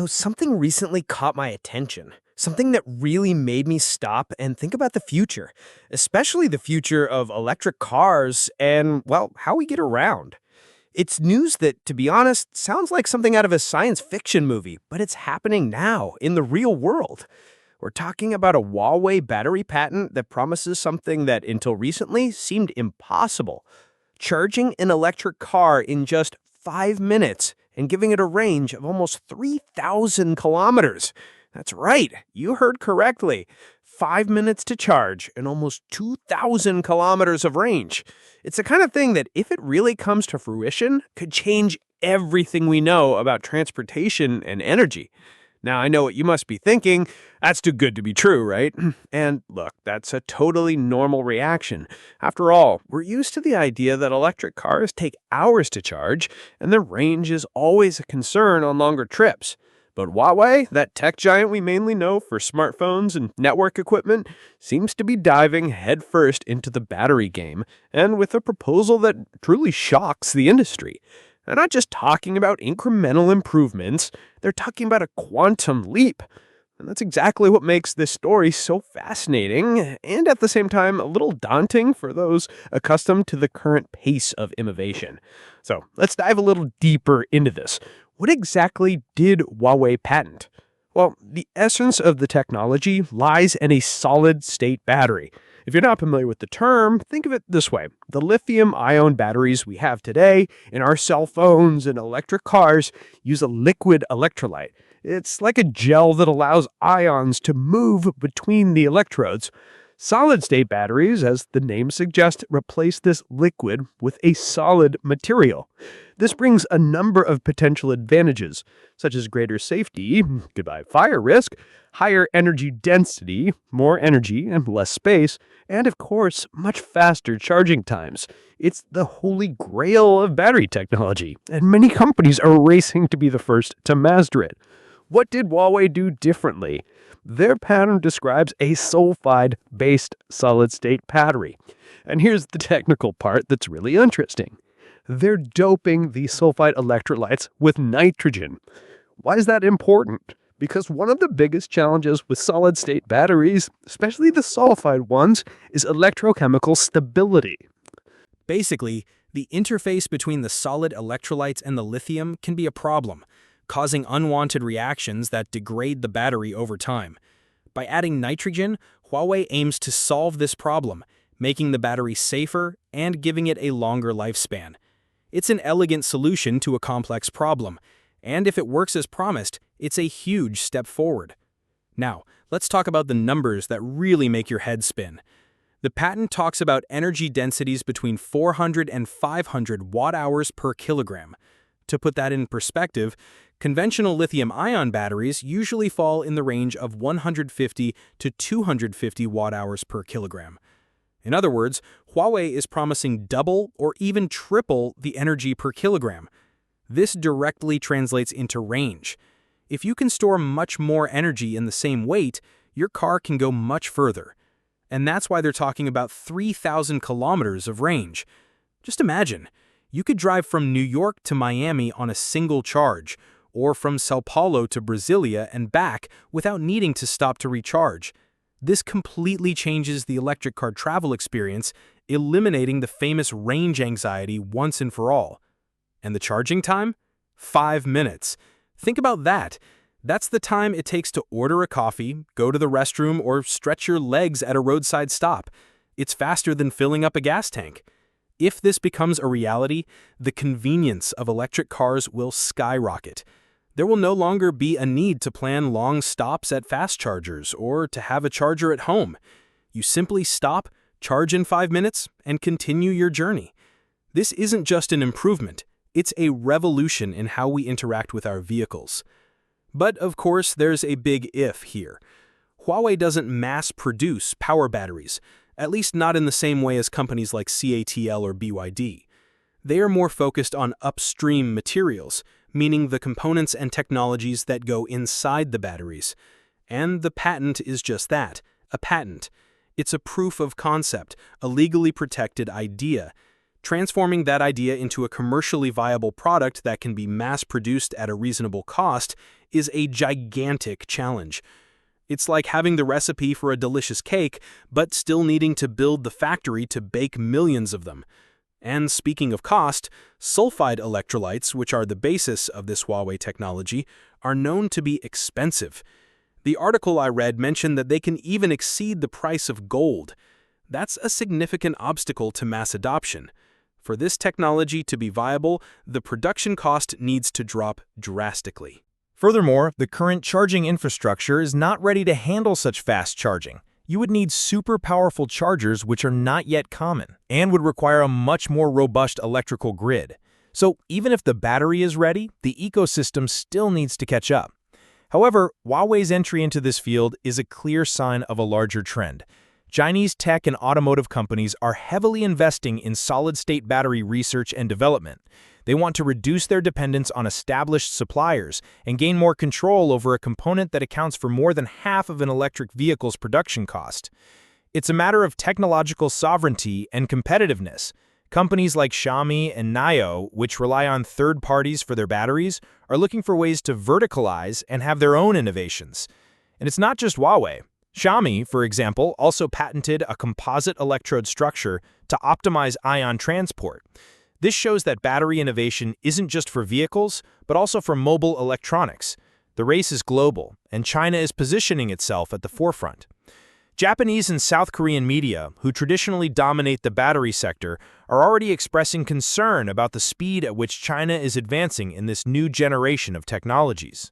Something recently caught my attention. Something that really made me stop and think about the future, especially the future of electric cars and, well, how we get around. It's news that, to be honest, sounds like something out of a science fiction movie, but it's happening now in the real world. We're talking about a Huawei battery patent that promises something that, until recently, seemed impossible: charging an electric car in just 5 minutes and giving it a range of almost 3,000 kilometers. That's right, you heard correctly. 5 minutes to charge and almost 2,000 kilometers of range. It's the kind of thing that, if it really comes to fruition, could change everything we know about transportation and energy. Now, I know what you must be thinking. That's too good to be true, right? And look, that's a totally normal reaction. After all, we're used to the idea that electric cars take hours to charge, and their range is always a concern on longer trips. But Huawei, that tech giant we mainly know for smartphones and network equipment, seems to be diving headfirst into the battery game, and with a proposal that truly shocks the industry. They're not just talking about incremental improvements, they're talking about a quantum leap. And that's exactly what makes this story so fascinating and, at the same time, a little daunting for those accustomed to the current pace of innovation. So let's dive a little deeper into this. What exactly did Huawei patent? Well, the essence of the technology lies in a solid-state battery. If you're not familiar with the term, think of it this way. The lithium-ion batteries we have today in our cell phones and electric cars use a liquid electrolyte. It's like a gel that allows ions to move between the electrodes. Solid-state batteries, as the name suggests, replace this liquid with a solid material. This brings a number of potential advantages, such as greater safety, goodbye fire risk, higher energy density, more energy and less space, and of course, much faster charging times. It's the holy grail of battery technology, and many companies are racing to be the first to master it. What did Huawei do differently? Their pattern describes a sulfide-based solid-state battery. And here's the technical part that's really interesting. They're doping the sulfide electrolytes with nitrogen. Why is that important? Because one of the biggest challenges with solid-state batteries, especially the sulfide ones, is electrochemical stability. Basically, the interface between the solid electrolytes and the lithium can be a problem, causing unwanted reactions that degrade the battery over time. By adding nitrogen, Huawei aims to solve this problem, making the battery safer and giving it a longer lifespan. It's an elegant solution to a complex problem, and if it works as promised, it's a huge step forward. Now, let's talk about the numbers that really make your head spin. The patent talks about energy densities between 400 and 500 watt-hours per kilogram. To put that in perspective, conventional lithium-ion batteries usually fall in the range of 150 to 250 watt-hours per kilogram. In other words, Huawei is promising double or even triple the energy per kilogram. This directly translates into range. If you can store much more energy in the same weight, your car can go much further. And that's why they're talking about 3,000 kilometers of range. Just imagine, you could drive from New York to Miami on a single charge, or from Sao Paulo to Brasilia and back without needing to stop to recharge. This completely changes the electric car travel experience, eliminating the famous range anxiety once and for all. And the charging time? 5 minutes. Think about that. That's the time it takes to order a coffee, go to the restroom, or stretch your legs at a roadside stop. It's faster than filling up a gas tank. If this becomes a reality, the convenience of electric cars will skyrocket. There will no longer be a need to plan long stops at fast chargers or to have a charger at home. You simply stop, charge in 5 minutes, and continue your journey. This isn't just an improvement, it's a revolution in how we interact with our vehicles. But of course, there's a big if here. Huawei doesn't mass-produce power batteries, at least not in the same way as companies like CATL or BYD. They are more focused on upstream materials, meaning the components and technologies that go inside the batteries. And the patent is just that, a patent. It's a proof of concept, a legally protected idea. Transforming that idea into a commercially viable product that can be mass-produced at a reasonable cost is a gigantic challenge. It's like having the recipe for a delicious cake, but still needing to build the factory to bake millions of them. And speaking of cost, sulfide electrolytes, which are the basis of this Huawei technology, are known to be expensive. The article I read mentioned that they can even exceed the price of gold. That's a significant obstacle to mass adoption. For this technology to be viable, the production cost needs to drop drastically. Furthermore, the current charging infrastructure is not ready to handle such fast charging. You would need super powerful chargers which are not yet common, and would require a much more robust electrical grid. So even if the battery is ready, the ecosystem still needs to catch up. However, Huawei's entry into this field is a clear sign of a larger trend. Chinese tech and automotive companies are heavily investing in solid-state battery research and development. They want to reduce their dependence on established suppliers and gain more control over a component that accounts for more than half of an electric vehicle's production cost. It's a matter of technological sovereignty and competitiveness. Companies like Xiaomi and NIO, which rely on third parties for their batteries, are looking for ways to verticalize and have their own innovations. And it's not just Huawei. Xiaomi, for example, also patented a composite electrode structure to optimize ion transport. This shows that battery innovation isn't just for vehicles, but also for mobile electronics. The race is global, and China is positioning itself at the forefront. Japanese and South Korean media, who traditionally dominate the battery sector, are already expressing concern about the speed at which China is advancing in this new generation of technologies.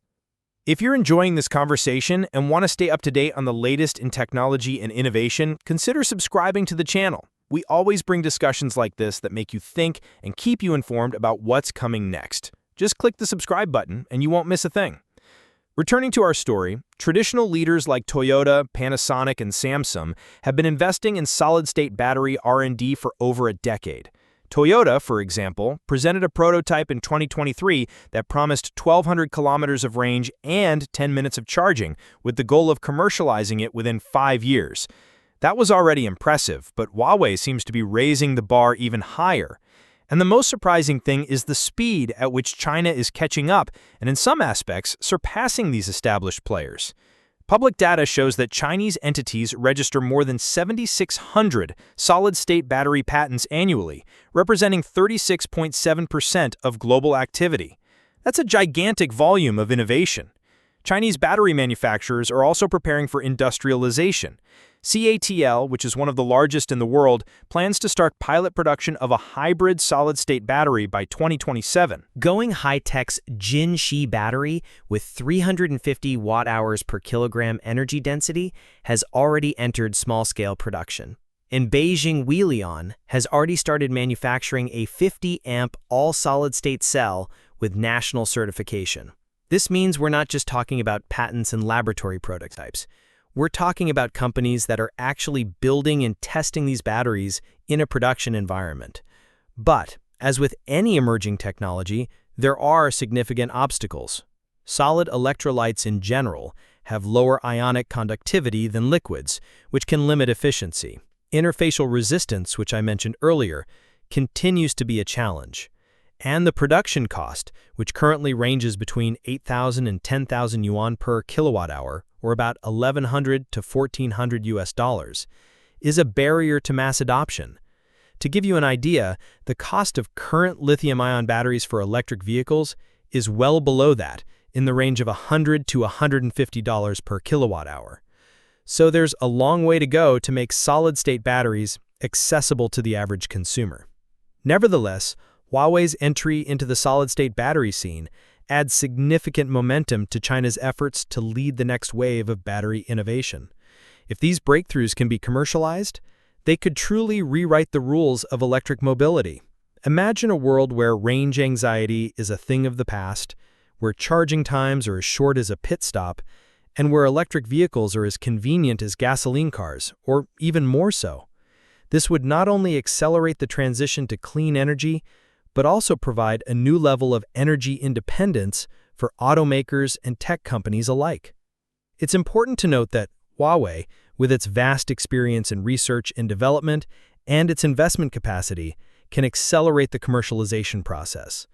If you're enjoying this conversation and want to stay up to date on the latest in technology and innovation, consider subscribing to the channel. We always bring discussions like this that make you think and keep you informed about what's coming next. Just click the subscribe button and you won't miss a thing. Returning to our story, traditional leaders like Toyota, Panasonic, and Samsung have been investing in solid-state battery R&D for over a decade. Toyota, for example, presented a prototype in 2023 that promised 1,200 kilometers of range and 10 minutes of charging, with the goal of commercializing it within 5 years. That was already impressive, but Huawei seems to be raising the bar even higher. And the most surprising thing is the speed at which China is catching up and in some aspects surpassing these established players. Public data shows that Chinese entities register more than 7,600 solid-state battery patents annually, representing 36.7% of global activity. That's a gigantic volume of innovation. Chinese battery manufacturers are also preparing for industrialization. CATL, which is one of the largest in the world, plans to start pilot production of a hybrid solid-state battery by 2027. Going High-Tech's Jinshi battery with 350 watt-hours per kilogram energy density has already entered small-scale production. And Beijing Huilion has already started manufacturing a 50-amp all-solid-state cell with national certification. This means we're not just talking about patents and laboratory prototypes. We're talking about companies that are actually building and testing these batteries in a production environment. But, as with any emerging technology, there are significant obstacles. Solid electrolytes in general have lower ionic conductivity than liquids, which can limit efficiency. Interfacial resistance, which I mentioned earlier, continues to be a challenge. And the production cost, which currently ranges between 8,000 and 10,000 yuan per kilowatt hour, or about 1,100 to 1,400 US dollars, is a barrier to mass adoption. To give you an idea, the cost of current lithium-ion batteries for electric vehicles is well below that, in the range of $100 to $150 per kilowatt hour. So there's a long way to go to make solid-state batteries accessible to the average consumer. Nevertheless, Huawei's entry into the solid-state battery scene adds significant momentum to China's efforts to lead the next wave of battery innovation. If these breakthroughs can be commercialized, they could truly rewrite the rules of electric mobility. Imagine a world where range anxiety is a thing of the past, where charging times are as short as a pit stop, and where electric vehicles are as convenient as gasoline cars, or even more so. This would not only accelerate the transition to clean energy, but also provide a new level of energy independence for automakers and tech companies alike. It's important to note that Huawei, with its vast experience in research and development and its investment capacity, can accelerate the commercialization process.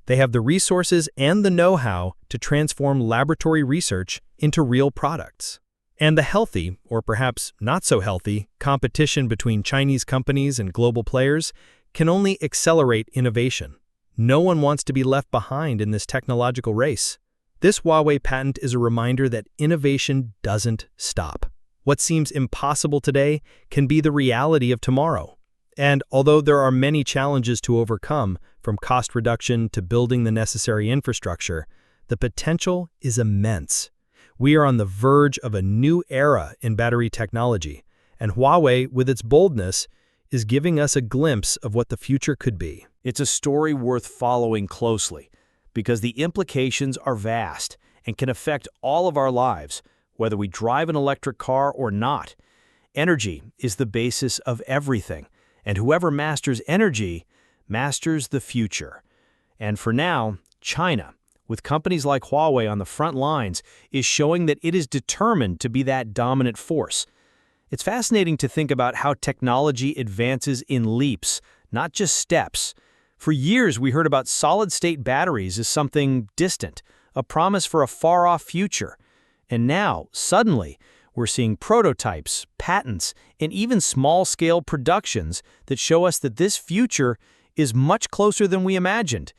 They have the resources and the know-how to transform laboratory research into real products. And the healthy, or perhaps not so healthy, competition between Chinese companies and global players can only accelerate innovation. No one wants to be left behind in this technological race. This Huawei patent is a reminder that innovation doesn't stop. What seems impossible today can be the reality of tomorrow. And although there are many challenges to overcome, from cost reduction to building the necessary infrastructure, the potential is immense. We are on the verge of a new era in battery technology, and Huawei, with its boldness, is giving us a glimpse of what the future could be. It's a story worth following closely, because the implications are vast and can affect all of our lives, whether we drive an electric car or not. Energy is the basis of everything, and whoever masters energy masters the future. And for now, China, with companies like Huawei on the front lines, is showing that it is determined to be that dominant force. It's fascinating to think about how technology advances in leaps, not just steps. For years, we heard about solid-state batteries as something distant, a promise for a far-off future. And now, suddenly, we're seeing prototypes, patents, and even small-scale productions that show us that this future is much closer than we imagined.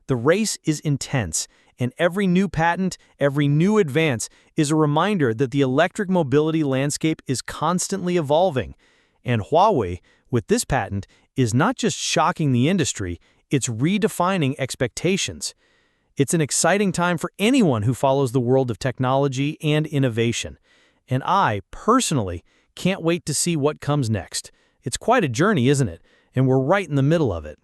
The race is intense, and every new patent, every new advance is a reminder that the electric mobility landscape is constantly evolving. And Huawei, with this patent, is not just shocking the industry, it's redefining expectations. It's an exciting time for anyone who follows the world of technology and innovation. And I, personally, can't wait to see what comes next. It's quite a journey, isn't it? And we're right in the middle of it.